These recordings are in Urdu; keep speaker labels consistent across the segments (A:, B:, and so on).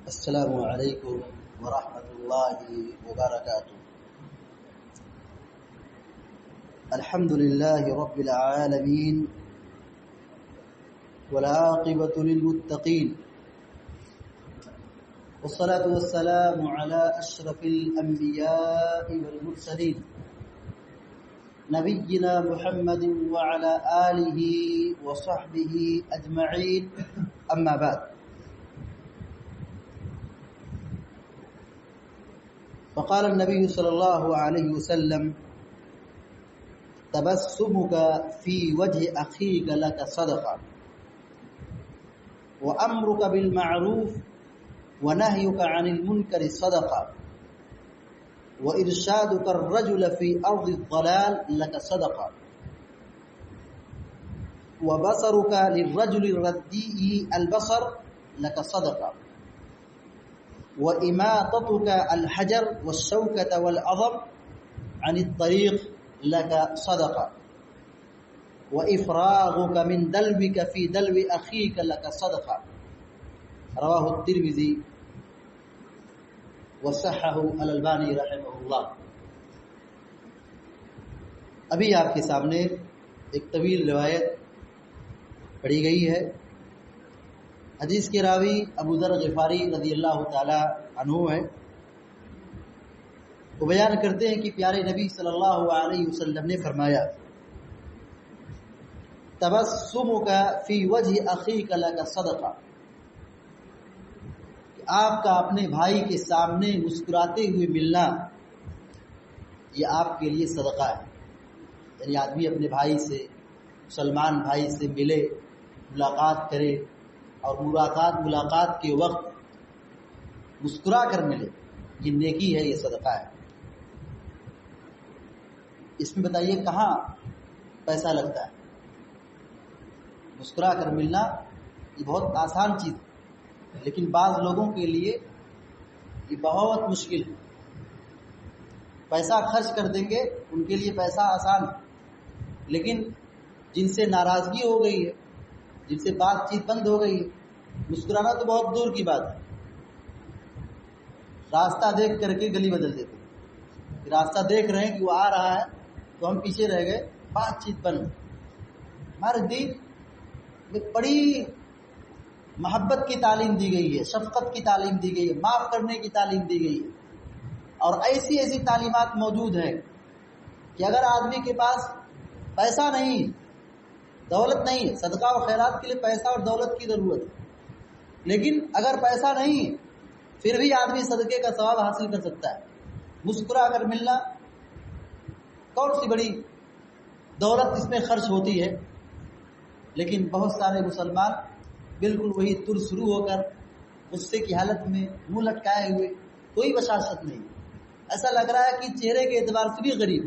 A: السلام علیکم ورحمۃ اللہ وبرکاتہ۔ الحمد للہ رب العالمین والعاقبۃ للمتقین والصلاة والسلام علی اشرف الانبیاء والمرسلین نبینا محمد وعلی آلہ وصحبہ اجمعین، اما بعد۔ فقال النبي صلى الله عليه وسلم: تبسمك في وجه أخيك لك صدقة، وأمرك بالمعروف ونهيك عن المنكر صدقة، وإرشادك الرجل في أرض الضلال لك صدقة، وبصرك للرجل الرديء البصر لك صدقة، وإماطتك الحجر والشوكة والعظم عن الطريق لك صدقة، وإفراغك من دلوك في دلو أخيك لك صدقة، رواه الترمذي وصححه الألباني رحمه اللہ۔ ابھی آپ کے سامنے ایک طویل روایت پڑھی گئی ہے۔ حدیث کے راوی ابو ذر غفاری رضی اللہ تعالی عنہ ہے۔ وہ بیان کرتے ہیں کہ پیارے نبی صلی اللہ علیہ وسلم نے فرمایا: تبسمک فی وجہ اخیک لک صدقہ، کہ آپ کا اپنے بھائی کے سامنے مسکراتے ہوئے ملنا یہ آپ کے لیے صدقہ ہے۔ یعنی آدمی اپنے بھائی سے، مسلمان بھائی سے ملے، ملاقات کرے، اور ملاقات کے وقت مسکرا کر ملے، یہ نیکی ہے، یہ صدقہ ہے۔ اس میں بتائیے کہاں پیسہ لگتا ہے؟ مسکرا کر ملنا یہ بہت آسان چیز ہے، لیکن بعض لوگوں کے لیے یہ بہت مشکل ہے۔ پیسہ خرچ کر دیں گے، ان کے لیے پیسہ آسان ہے، لیکن جن سے ناراضگی ہو گئی ہے، جن سے بات چیت بند ہو گئی ہے، مسکرانا تو بہت دور کی بات ہے۔ راستہ دیکھ کر کے گلی بدل دیتے ہیں، راستہ دیکھ رہے ہیں کہ وہ آ رہا ہے تو ہم پیچھے رہ گئے، بات چیت بند۔ ہمارے دین میں بڑی محبت کی تعلیم دی گئی ہے، شفقت کی تعلیم دی گئی ہے، معاف کرنے کی تعلیم دی گئی ہے، اور ایسی ایسی تعلیمات موجود ہیں کہ اگر آدمی کے پاس پیسہ نہیں، دولت نہیں، صدقہ و خیرات کے لیے پیسہ اور دولت کی ضرورت ہے، لیکن اگر پیسہ نہیں پھر بھی آدمی صدقے کا ثواب حاصل کر سکتا ہے۔ مسکرا کر ملنا کون سی بڑی دولت اس میں خرچ ہوتی ہے، لیکن بہت سارے مسلمان بالکل وہی ترسرو ہو کر غصے کی حالت میں منہ لٹکائے ہوئے، کوئی بشاشت نہیں، ایسا لگ رہا ہے کہ چہرے کے اعتبار سے بھی غریب،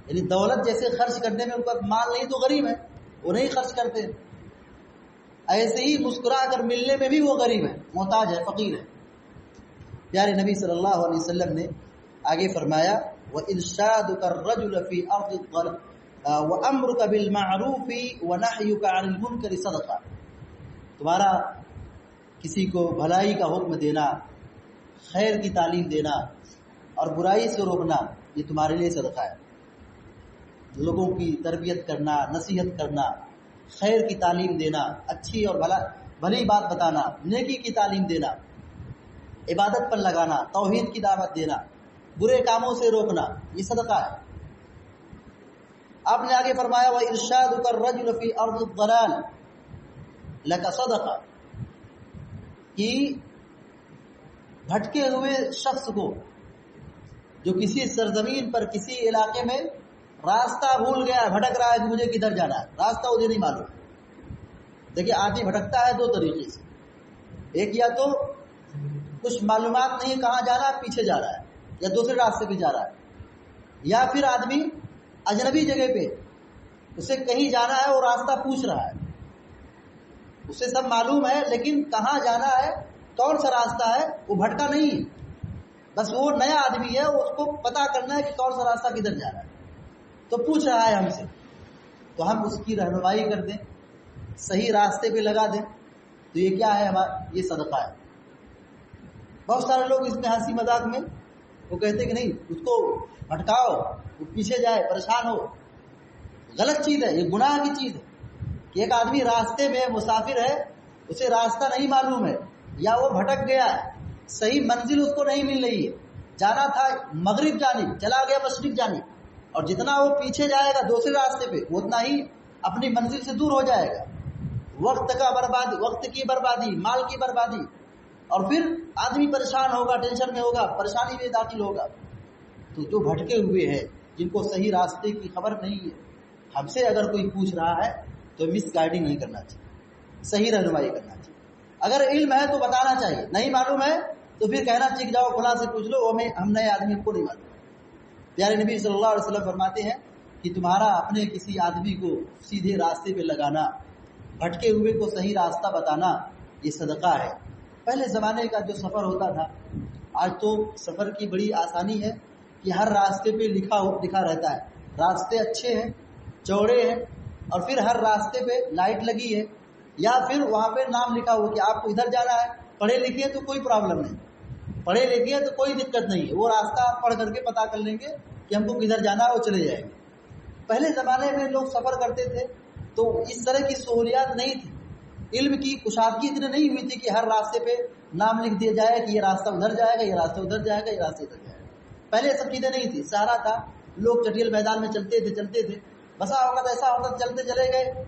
A: یعنی دولت جیسے خرچ کرنے میں ان کا مال نہیں تو غریب ہے، وہ نہیں خرچ کرتے، ایسے ہی مسکرا کر ملنے میں بھی وہ غریب ہے، محتاج ہے، فقیر ہے۔ پیارے نبی صلی اللہ علیہ وسلم نے آگے فرمایا: وَإِرْشَادُكَ الرَّجُلَ فِي أَرْضِ الضَّلَالِ وَأَمْرُكَ بِالْمَعْرُوفِ وَنَهْيُكَ عَنِ الْمُنكَرِ صَدَقَةٌ، تمہارا کسی کو بھلائی کا حکم دینا، خیر کی تعلیم دینا اور برائی سے روکنا یہ تمہارے لیے صدقہ ہے۔ لوگوں کی تربیت کرنا، نصیحت کرنا، خیر کی تعلیم دینا، اچھی اور بھلی بات بتانا، نیکی کی تعلیم دینا، عبادت پر لگانا، توحید کی دعوت دینا، برے کاموں سے روکنا، یہ صدقہ ہے۔ آپ نے آگے فرمایا: وَإِرْشَادُكَ الرَّجُلَ فِي أَرْضِ الضَّلَالِ لَكَ صَدَقَةٌ، کہ بھٹکے ہوئے شخص کو جو کسی سرزمین پر، کسی علاقے میں راستہ بھول گیا ہے، بھٹک رہا ہے کہ مجھے کدھر جانا ہے، راستہ مجھے نہیں معلوم۔ دیکھیے آدمی بھٹکتا ہے دو طریقے سے، ایک یا تو کچھ معلومات نہیں ہے کہاں جانا ہے، پیچھے جا رہا ہے یا دوسرے راستے پہ جا رہا ہے، یا پھر آدمی اجنبی جگہ پہ اسے کہیں جانا ہے، وہ راستہ پوچھ رہا ہے، اسے سب معلوم ہے لیکن کہاں جانا ہے، کون سا راستہ ہے، وہ بھٹکا نہیں ہے، بس وہ نیا آدمی ہے، اس کو پتا کرنا ہے کہ کون سا راستہ کدھر جا رہا ہے، تو پوچھ رہا ہے ہم سے، تو ہم اس کی رہنمائی کر دیں، صحیح راستے پہ لگا دیں، تو یہ کیا ہے؟ یہ صدقہ ہے۔ بہت سارے لوگ اس میں ہنسی مذاق میں وہ کہتے کہ نہیں اس کو بھٹکاؤ، وہ پیچھے جائے، پریشان ہو. غلط چیز ہے، یہ گناہ کی چیز ہے کہ ایک آدمی راستے میں مسافر ہے، اسے راستہ نہیں معلوم ہے یا وہ بھٹک گیا ہے، صحیح منزل اس کو نہیں مل رہی ہے، جانا تھا مغرب جانب چلا گیا مشرق جانب، اور جتنا وہ پیچھے جائے گا دوسرے راستے پہ اتنا ہی اپنی منزل سے دور ہو جائے گا. وقت کا بربادی، وقت کی بربادی، مال کی بربادی، اور پھر آدمی پریشان ہوگا، ٹینشن میں ہوگا، پریشانی میں داخل ہوگا. تو جو بھٹکے ہوئے ہیں، جن کو صحیح راستے کی خبر نہیں ہے، ہم سے اگر کوئی پوچھ رہا ہے تو مس گائیڈنگ نہیں کرنا چاہیے، صحیح رہنمائی کرنا چاہیے. اگر علم ہے تو بتانا چاہیے، نہیں معلوم ہے تو پھر کہنا چاہیے جاؤ فلاں سے پوچھ لو، ہم نئے آدمی کو نہیں معلوم. پیارے نبی صلی اللہ علیہ وسلم فرماتے ہیں کہ تمہارا اپنے کسی آدمی کو سیدھے راستے پہ لگانا، بھٹکے ہوئے کو صحیح راستہ بتانا، یہ صدقہ ہے. پہلے زمانے کا جو سفر ہوتا تھا، آج تو سفر کی بڑی آسانی ہے کہ ہر راستے پہ لکھا رہتا ہے، راستے اچھے ہیں، چوڑے ہیں، اور پھر ہر راستے پہ لائٹ لگی ہے، یا پھر وہاں پہ نام لکھا ہوا کہ آپ کو ادھر جانا ہے. پڑھے لکھے تو کوئی پرابلم نہیں، پڑھے لکھے تو کوئی دقت نہیں ہے، وہ راستہ آپ پڑھ کر کے پتا کر لیں گے کہ ہم کو کدھر جانا ہے، وہ چلے جائیں گے. پہلے زمانے میں لوگ سفر کرتے تھے تو اس طرح کی سہولیات نہیں تھی، علم کی کشادگی اتنی نہیں ہوئی تھی کہ ہر راستے پہ نام لکھ دیا جائے کہ یہ راستہ ادھر جائے گا، یہ راستہ ادھر جائے گا، یہ راستہ ادھر جائے گا. پہلے یہ سب چیزیں نہیں تھی، سہارا تھا، لوگ چٹیل میدان میں چلتے تھے. بسا اوقات ایسا ہوتا چلتے چلے گئے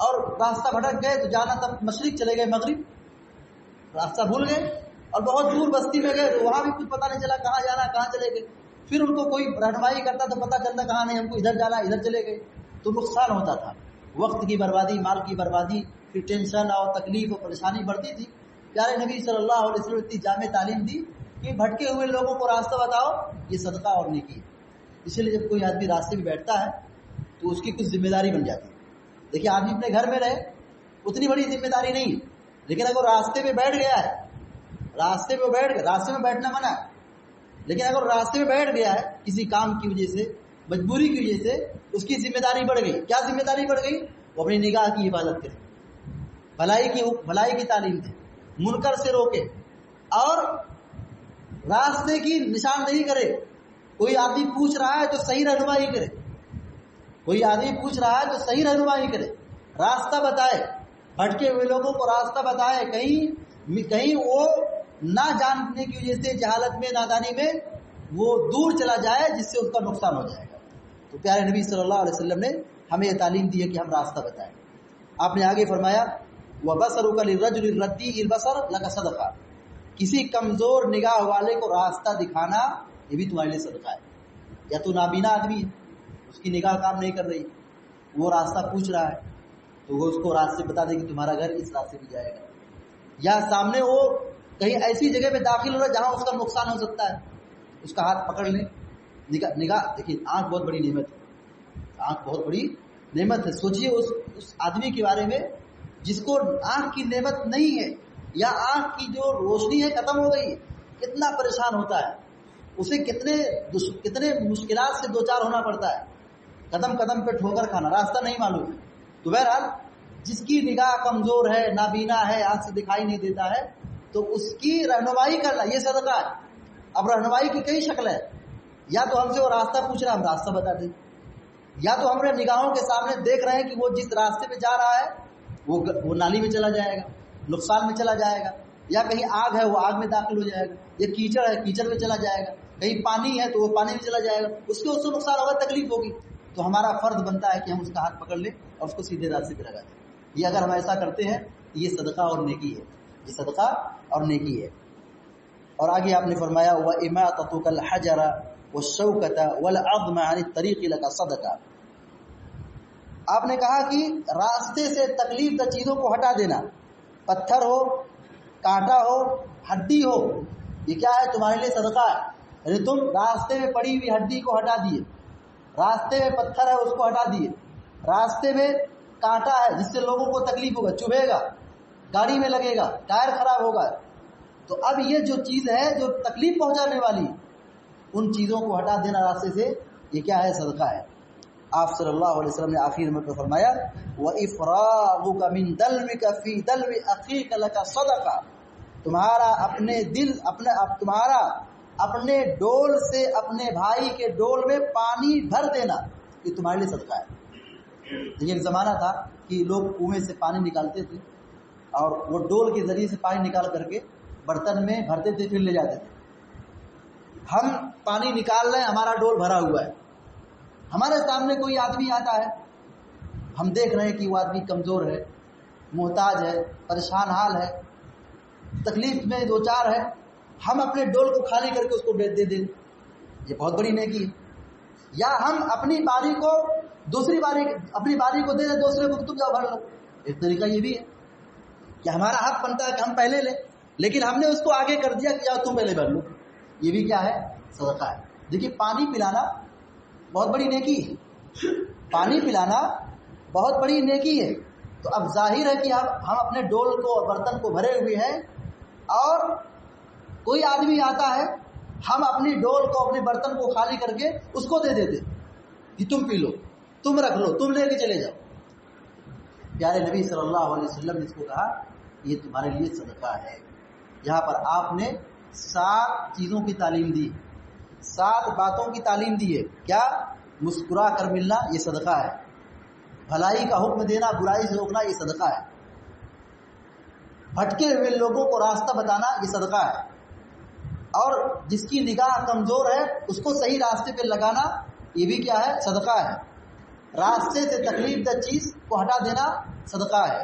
A: اور راستہ بھٹک گئے تو جانا تب مشرق چلے گئے، مغرب راستہ بھول گئے، اور بہت دور بستی میں گئے تو وہاں بھی کچھ پتہ نہیں چلا کہاں جانا، کہاں چلے گئے. پھر ان کو کوئی رہنمائی کرتا تو پتہ چلتا کہاں نہیں، ہم کو ادھر جانا، ادھر چلے گئے. تو نقصان ہوتا تھا، وقت کی بربادی، مال کی بربادی، پھر ٹینشن اور تکلیف اور پریشانی بڑھتی تھی. پیارے نبی صلی اللہ علیہ وسلم اتنی جامع تعلیم دی کہ بھٹکے ہوئے لوگوں کو راستہ بتاؤ، یہ صدقہ اور نیکی ہے. اسی لیے جب کوئی آدمی راستے میں بیٹھتا ہے تو اس کی کچھ ذمہ داری بن جاتی ہے. دیکھیے آدمی اپنے گھر میں رہے اتنی بڑی ذمہ داری نہیں ہے، لیکن اگر راستے پہ بیٹھ گیا ہے، راستے میں بیٹھنا منع ہے، لیکن اگر راستے میں بیٹھ گیا ہے کسی کام کی وجہ سے، مجبوری کی وجہ سے، اس کی ذمہ داری بڑھ گئی. کیا ذمہ داری بڑھ گئی؟ وہ اپنی نگاہ کی حفاظت کرے، بھلائی کی تعلیم دے، منکر سے روکے، اور راستے کی نشاندہی کرے. کوئی آدمی پوچھ رہا ہے تو صحیح رہنمائی کرے، کوئی آدمی پوچھ رہا ہے تو صحیح رہنمائی کرے، راستہ بتائے، بھٹکے ہوئے لوگوں کو راستہ بتائے. کہیں وہ نہ جاننے کی وجہ سے، جہالت میں، نادانی میں وہ دور چلا جائے جس سے اس کا نقصان ہو جائے گا. تو پیارے نبی صلی اللہ علیہ وسلم نے ہمیں یہ تعلیم دی ہے کہ ہم راستہ بتائیں. آپ نے آگے فرمایا وَبَصَرُكَ لِلرَّجُلِ الرَّدِّيِّ الْبَصَرَ لَكَ صَدَقَةٌ، کسی کمزور نگاہ والے کو راستہ دکھانا یہ بھی تمہارے لیے صدقہ ہے. یا تو نابینا آدمی ہے، اس کی نگاہ کام نہیں کر رہی، وہ راستہ پوچھ رہا ہے تو وہ اس کو راستے بتا دے کہ تمہارا گھر اس راستے پہ جائے گا. یا سامنے وہ کہیں ایسی جگہ پہ داخل ہو رہا ہے جہاں اس کا نقصان ہو سکتا ہے، اس کا ہاتھ پکڑ لیں. نگاہ دیکھیے، آنکھ بہت بڑی نعمت ہے، آنکھ بہت بڑی نعمت ہے. سوچئے اس آدمی کے بارے میں جس کو آنکھ کی نعمت نہیں ہے، یا آنکھ کی جو روشنی ہے ختم ہو گئی ہے، کتنا پریشان ہوتا ہے، اسے کتنے مشکلات سے دوچار ہونا پڑتا ہے، قدم قدم پہ ٹھوکر کھانا، راستہ نہیں معلوم ہے. تو بہرحال جس کی نگاہ کمزور ہے، نابینا ہے، آنکھ سے دکھائی نہیں دیتا ہے، تو اس کی رہنمائی کرنا یہ صدقہ ہے. اب رہنمائی کی کئی شکل ہے، یا تو ہم سے وہ راستہ پوچھ رہا ہے، ہم راستہ بتا دیں، یا تو ہمارے نگاہوں کے سامنے دیکھ رہے ہیں کہ وہ جس راستے پہ جا رہا ہے وہ نالی میں چلا جائے گا، نقصان میں چلا جائے گا، یا کہیں آگ ہے وہ آگ میں داخل ہو جائے گا، یا کیچڑ ہے کیچڑ میں چلا جائے گا، کہیں پانی ہے تو وہ پانی میں چلا جائے گا، اس کو نقصان ہوگا، تکلیف ہوگی. تو ہمارا فرض بنتا ہے کہ ہم اس کا ہاتھ پکڑ لیں اور اس کو سیدھے راستے پہ لگا دیں. یہ اگر ہم ایسا کرتے ہیں تو یہ صدقہ اور نیکی ہے، یہ صدقہ اور نیکی ہے. اور آگے آپ نے فرمایا وَإِمَاطَتُكَ الْحَجَرَ وَالشَّوْكَةَ وَالْعَظْمَ عَنِ الطَّرِيقِ لَكَ صَدَقَةٌ. آپ نے کہا کہ راستے سے تکلیف دہ چیزوں کو ہٹا دینا، پتھر ہو، کانٹا ہو، ہڈی ہو، یہ کیا ہے؟ تمہارے لیے صدقہ ہے. یعنی تم راستے میں پڑی ہوئی ہڈی کو ہٹا دیے، راستے میں پتھر ہے اس کو ہٹا دیے، راستے میں کانٹا ہے جس سے لوگوں کو تکلیف ہوگا، چبھے گا، گاڑی میں لگے گا، ٹائر خراب ہوگا، تو اب یہ جو چیز ہے جو تکلیف پہنچانے والی، ان چیزوں کو ہٹا دینا راستے سے، یہ کیا ہے؟ صدقہ ہے. آپ صلی اللہ علیہ وسلم نے آخر میں فرمایا وَإِفْرَاغُكَ مِنْ دَلْوِكَ فِي دَلْوِ أَخِيكَ لَكَ صَدَقَةٌ. تمہارا اپنے دل تمہارا اپنے ڈول سے اپنے بھائی کے ڈول میں پانی بھر دینا یہ تمہارے لیے صدقہ ہے. یہ ایک زمانہ تھا کہ لوگ کنویں سے پانی نکالتے تھے اور وہ ڈول کے ذریعے سے پانی نکال کر کے برتن میں بھرتے تھے پھر لے جاتے تھے. ہم پانی نکال رہے ہیں, ہمارا ڈول بھرا ہوا ہے, ہمارے سامنے کوئی آدمی آتا ہے, ہم دیکھ رہے ہیں کہ وہ آدمی کمزور ہے, محتاج ہے, پریشان حال ہے, تکلیف میں دو چار ہے, ہم اپنے ڈول کو خالی کر کے اس کو دے دیں, یہ بہت بڑی نیکی ہے. یا ہم اپنی باری کو اپنی باری کو دے دیں دوسرے کو, تم جاؤ بھر لو. ایک طریقہ یہ بھی ہے کہ ہمارا حق بنتا ہے کہ ہم پہلے لیں, لیکن ہم نے اس کو آگے کر دیا کہ جاؤ تم پہلے بھر لو. یہ بھی کیا ہے؟ صدقہ ہے. دیکھیے پانی پلانا بہت بڑی نیکی ہے, پانی پلانا بہت بڑی نیکی ہے. تو اب ظاہر ہے کہ ہم اپنے ڈول کو اور برتن کو بھرے ہوئے ہیں اور کوئی آدمی آتا ہے, ہم اپنی ڈول کو اپنے برتن کو خالی کر کے اس کو دے دیتے کہ تم پی لو, تم رکھ لو, تم لے کے چلے جاؤ. پیارے نبی صلی اللہ علیہ وسلم نے اس کو کہا یہ تمہارے لیے صدقہ ہے. یہاں پر آپ نے 7 چیزوں کی تعلیم دی, 7 باتوں کی تعلیم دی ہے. کیا؟ مسکرا کر ملنا یہ صدقہ ہے, بھلائی کا حکم دینا, برائی سے روکنا یہ صدقہ ہے, بھٹکے ہوئے لوگوں کو راستہ بتانا یہ صدقہ ہے, اور جس کی نگاہ کمزور ہے اس کو صحیح راستے پہ لگانا یہ بھی کیا ہے؟ صدقہ ہے. راستے سے تکلیف دہ چیز کو ہٹا دینا صدقہ ہے,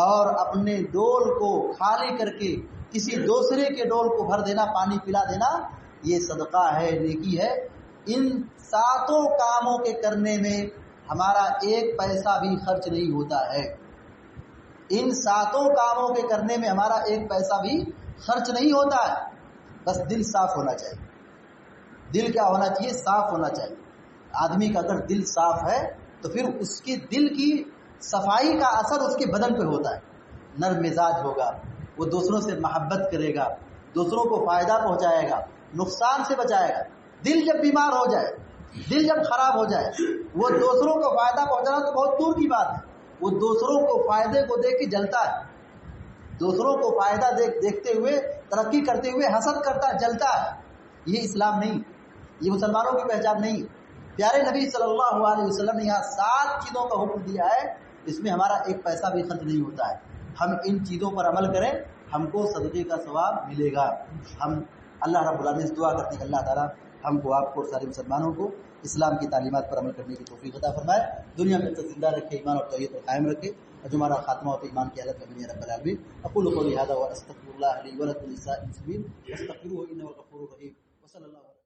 A: اور اپنے ڈول کو خالی کر کے کسی دوسرے کے ڈول کو بھر دینا, پانی پلا دینا یہ صدقہ ہے, نیکی ہے. ان 7 کاموں کے کرنے میں ہمارا 1 پیسہ بھی خرچ نہیں ہوتا ہے. ان 7 کاموں کے کرنے میں ہمارا 1 پیسہ بھی خرچ نہیں ہوتا ہے. بس دل صاف ہونا چاہیے. دل کیا ہونا چاہیے؟ صاف ہونا چاہیے. آدمی کا اگر دل صاف ہے تو پھر اس کے دل کی صفائی کا اثر اس کے بدن پہ ہوتا ہے. نرم مزاج ہوگا, وہ دوسروں سے محبت کرے گا, دوسروں کو فائدہ پہنچائے گا, نقصان سے بچائے گا. دل جب بیمار ہو جائے, دل جب خراب ہو جائے, وہ دوسروں کو فائدہ پہنچانا تو بہت دور کی بات ہے, وہ دوسروں کو فائدے کو دیکھ کے جلتا ہے, دوسروں کو فائدہ دیکھتے ہوئے, ترقی کرتے ہوئے حسد کرتا, جلتا ہے. یہ اسلام نہیں, یہ مسلمانوں کی پہچان نہیں. پیارے نبی صلی اللہ علیہ وسلم نے یہاں 7 چیزوں کا حکم دیا ہے, اس میں ہمارا 1 پیسہ بھی خرچ نہیں ہوتا ہے. ہم ان چیزوں پر عمل کریں, ہم کو صدقے کا ثواب ملے گا. ہم اللہ رب العالمین سے دعا کرتے ہیں کہ اللہ تعالیٰ ہم کو, آپ کو اور سارے مسلمانوں کو اسلام کی تعلیمات پر عمل کرنے کی توفیق عطا فرمائے, دنیا میں زندہ رکھے, ایمان اور توحید پر قائم رکھے, اور جو ہمارا خاتمہ ہوتا ہے ایمان کی حالت میں رب العالمین. اقول قولی ھذا واستغفر اللہ لی ولکم ولسائر المسلمین واستغفروہ انہ غفور رحیم. وصلی اللہ علیہ